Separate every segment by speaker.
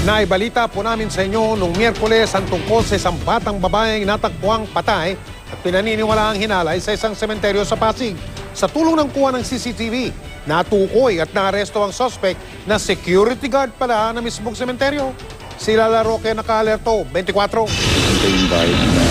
Speaker 1: Naibalita po namin sa inyo nung Miyerkules ang tungkol sa isang batang babaeng natagpuang patay at pinaniniwalaang hinalay sa isang sementeryo sa Pasig. Sa tulong ng kuha ng CCTV, natukoy at naaresto ang suspect na security guard pala na mismong sementeryo. Sila Roque naka-alerto, 24.
Speaker 2: Ito yung guard na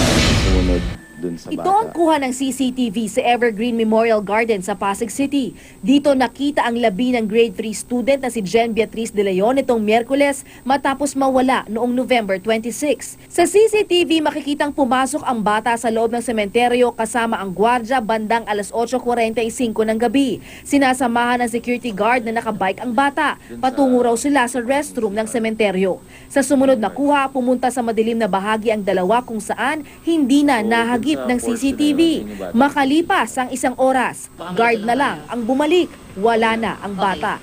Speaker 2: sumunod dun sa
Speaker 3: Ito ang kuha ng CCTV sa Evergreen Memorial Garden sa Pasig City. Dito nakita ang labi ng grade 3 student na si Jen Beatriz de Leon itong Miyerkules matapos mawala noong November 26. Sa CCTV makikitang pumasok ang bata sa loob ng sementeryo kasama ang gwardya bandang alas 8:45 ng gabi. Sinasamahan ng security guard na nakabike ang bata. Patungo raw sila sa restroom ng sementeryo. Sa sumunod na kuha, pumunta sa madilim na bahagi ang dalawa kung saan hindi na nahagip ng CCTV. Makalipas ang 1 oras, guard na lang ang bumalik, wala na ang bata.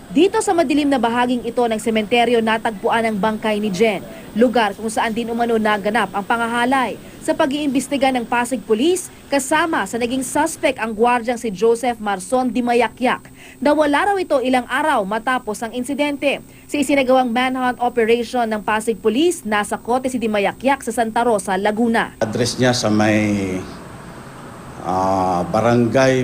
Speaker 3: Dito sa madilim na bahaging ito ng sementeryo natagpuan ang bangkay ni Jen, lugar kung saan din umano naganap ang pangahalay. Sa pag-iimbestiga ng Pasig Police, kasama sa naging suspect ang gwardyang si Joseph Marson Dimayakyak. Nawala raw ito ilang araw matapos ang insidente. Sa isinagawang manhunt operation ng Pasig Police, nasa kote si Dimayakyak sa Santa Rosa, Laguna.
Speaker 4: Address niya sa may Barangay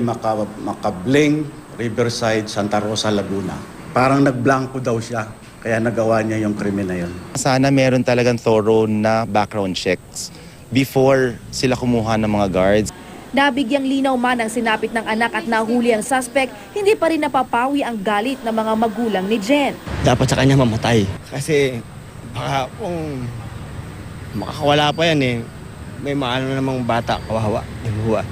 Speaker 4: Macabling, Riverside, Santa Rosa, Laguna. Parang nagblanko daw siya, kaya nagawa niya yung krimen na yun.
Speaker 2: Sana meron talagang thorough na background checks before sila kumuha ng mga guards.
Speaker 3: Nabigyang linaw man ang sinapit ng anak at nahuli ang suspect, hindi pa rin napapawi ang galit ng mga magulang ni Jen.
Speaker 5: Dapat sa kanya mamatay. Kasi baka kung makakawala pa yan may maano namang bata, kawawa, yung buwa.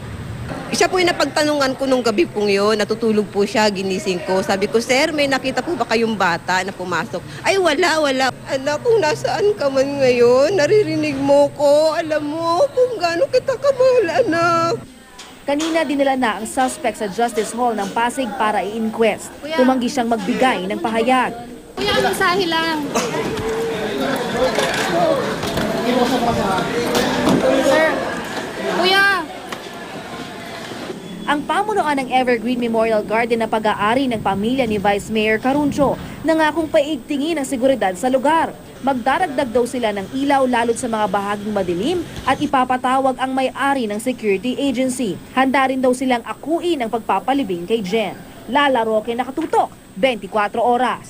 Speaker 6: Siya po yung napagtanungan ko nung gabi pong yun, natutulog po siya, ginising ko. Sabi ko, sir, may nakita po ba kayong bata na pumasok? Ay, wala. Anak, kung nasaan ka man ngayon, naririnig mo ko, alam mo kung gaano kita kamahal, anak.
Speaker 3: Kanina dinala na ang suspect sa Justice Hall ng Pasig para i-inquest. Tumanggi siyang magbigay ng pahayag.
Speaker 7: Kuya, anong sahi lang? Sir, kuya!
Speaker 3: Ang pamunuan ng Evergreen Memorial Garden na pag-aari ng pamilya ni Vice Mayor Caruncho nangakong paigtingin ang seguridad sa lugar. Magdaragdag daw sila ng ilaw lalo't sa mga bahaging madilim at ipapatawag ang may-ari ng security agency. Handa rin daw silang akuin ang pagpapalibing kay Jen. Lala Roque, nakatutok, 24 oras.